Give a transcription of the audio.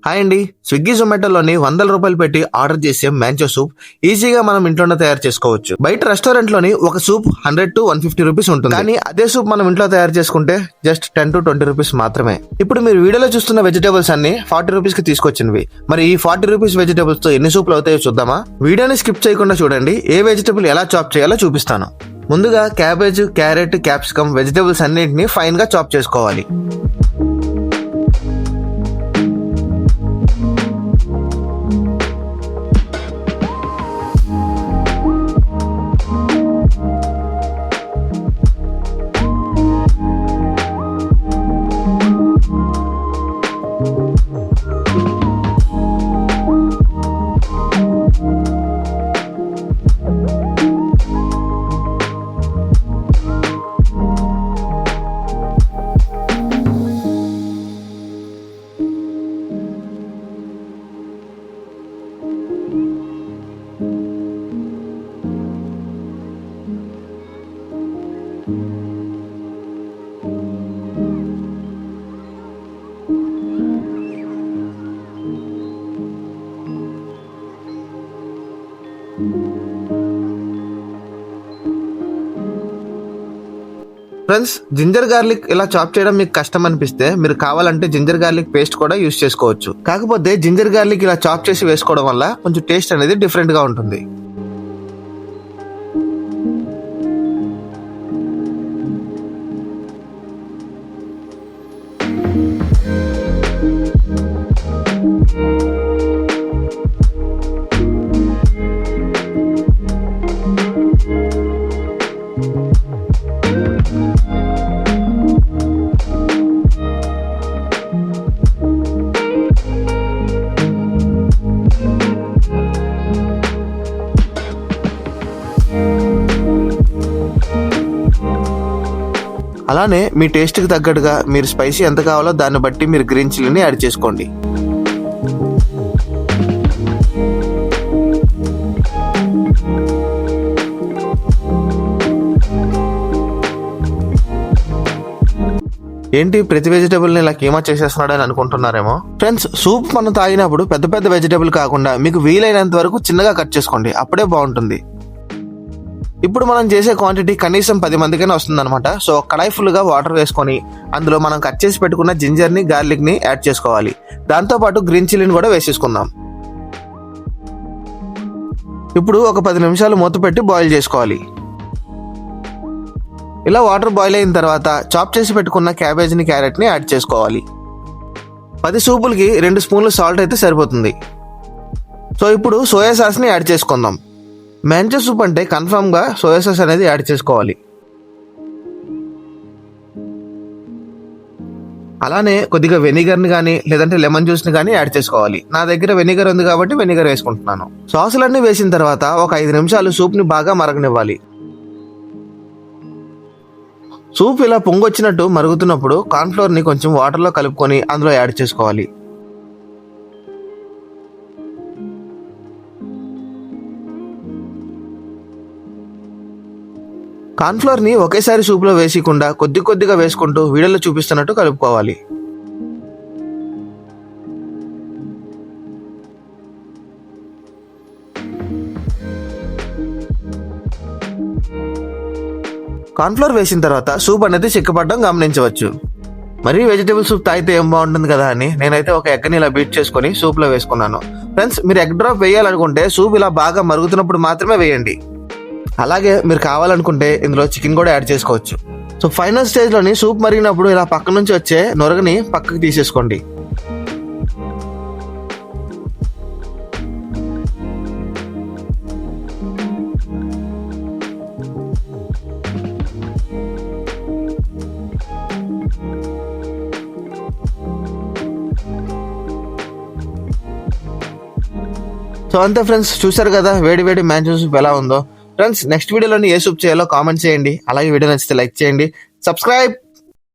Hi అండి, Swiggy జొమాటోలోని ₹100 పెట్టి order చేసే మ్యాంచో సూప్ ఈజీగా మనం ఇంట్లోనే తయారు చేసుకోవచ్చు. బయట రెస్టారెంట్ లోని ఒక సూప్ 100 to 150 రూపీస్ ఉంటుంది. కానీ అదే సూప్ మనం ఇంట్లో తయారు చేసుకుంటే జస్ట్ 10 to 20 రూపీస్ మాత్రమే. ఇప్పుడు మీరు వీడియోలో చూస్తున్న వెజిటేబుల్స్ అన్ని 40 రూపీస్ కి తీసుకొచ్చినవి. మరి ఈ 40 రూపీస్ వెజిటేబుల్స్ తో ఎన్ని సూప్లు అవుతాయో చూద్దామా? వీడియోని స్కిప్ చేయకుండా చూడండి. ఏ వెజిటేబుల్ ఎలా చాప్ చేయాలో చూపిస్తాను. ముందుగా క్యాబేజ్, క్యారెట్, క్యాప్సికమ్ వెజిటేబుల్స్ అన్నింటినీ ఫైన్ గా చాప్ చేసుకోవాలి. ఫ్రెండ్స్, జింజర్ గార్లిక్ ఇలా చాప్ చేయడం మీకు కష్టం అనిపిస్తే మీరు కావాలంటే జింజర్ గార్లిక్ పేస్ట్ కూడా యూస్ చేసుకోవచ్చు. కాకపోతే జింజర్ గార్లిక్ ఇలా చాప్ చేసి వేసుకోవడం వల్ల కొంచెం టేస్ట్ అనేది డిఫరెంట్ గా ఉంటుంది. అలానే మీ టేస్ట్ కి తగ్గట్టుగా మీరు స్పైసీ ఎంత కావాలో దాన్ని బట్టి మీరు గ్రీన్ చిల్లీని యాడ్ చేసుకోండి. ఏంటి ప్రతి వెజిటేబుల్ ని ఇలా కీమా చేసేస్తున్నాడు అని అనుకుంటున్నారేమో. ఫ్రెండ్స్, సూప్ మనం తాగినప్పుడు పెద్ద పెద్ద వెజిటేబుల్ కాకుండా మీకు వీలైనంత వరకు చిన్నగా కట్ చేసుకోండి, అప్పుడే బాగుంటుంది. ఇప్పుడు మనం చేసే క్వాంటిటీ కనీసం 10 మందికైనా వస్తుంది అనమాట. సో కడాయి ఫుల్ గా వాటర్ వేసుకొని అందులో మనం కట్ చేసి పెట్టుకున్న జింజర్ ని, గార్లిక్ ని యాడ్ చేసుకోవాలి. దాంతో పాటు గ్రీన్ చిల్లీని కూడా వేసేసుకుందాం. ఇప్పుడు ఒక 10 నిమిషాలు మూత పెట్టి బాయిల్ చేసుకోవాలి. ఇలా వాటర్ బాయిల్ అయిన తర్వాత చాప్ చేసి పెట్టుకున్న క్యాబేజ్ ని, క్యారెట్ ని యాడ్ చేసుకోవాలి. 10 సూపులకి 2 స్పూన్లు సాల్ట్ అయితే సరిపోతుంది. సో ఇప్పుడు సోయా సాస్ ని యాడ్ చేసుకుందాం. మ్యాంచో సూప్ అంటే కన్ఫర్మ్ గా సోయా సాస్ అనేది యాడ్ చేసుకోవాలి. అలానే కొద్దిగా వెనిగర్ ని కానీ లేదంటే లెమన్ జ్యూస్ ని కానీ యాడ్ చేసుకోవాలి. నా దగ్గర వెనిగర్ ఉంది కాబట్టి వెనిగర్ వేసుకుంటున్నాను. సాసులన్నీ వేసిన తర్వాత ఒక 5 నిమిషాలు సూప్ ని బాగా మరగనివ్వాలి. సూప్ ఇలా పొంగొచ్చినట్టు మరుగుతున్నప్పుడు కార్న్ఫ్లోర్ ని కొంచెం వాటర్ లో కలుపుకొని అందులో యాడ్ చేసుకోవాలి. కార్న్ఫ్లోర్ ని ఒకేసారి సూప్ లో వేయకుండా కొద్ది కొద్దిగా వేసుకుంటూ వీడియోలో చూపిస్తున్నట్టు కలుపుకోవాలి. కార్న్ఫ్లోర్ వేసిన తర్వాత సూప్ అనేది చిక్కపడడం గమనించవచ్చు. మరీ వెజిటేబుల్ సూప్ తాగితే ఏం బాగుంటుంది కదా అని నేనైతే ఒక ఎగ్ ని ఇలా బీట్ చేసుకుని సూప్ లో వేసుకున్నాను. ఫ్రెండ్స్, మీరు ఎగ్ డ్రాప్ వేయాలనుకుంటే సూప్ ఇలా బాగా మరుగుతున్నప్పుడు మాత్రమే వేయండి. అలాగే మీరు కావాలనుకుంటే ఇందులో చికెన్ కూడా యాడ్ చేసుకోవచ్చు. సో ఫైనల్ స్టేజ్ లోని సూప్ మరిగినప్పుడు ఇలా పక్క నుంచి వచ్చే నొరగని పక్కకి తీసేసుకోండి. సో అంతే ఫ్రెండ్స్, చూసారు కదా వేడి వేడి మ్యాంచో సూప్ ఎలా ఉందో. ఫ్రెండ్స్, నెక్స్ట్ వీడియోలోని ఏ సూప్ చేయాలో కామెంట్ చేయండి. అలాగే వీడియో నచ్చితే లైక్ చేయండి, సబ్స్క్రైబ్.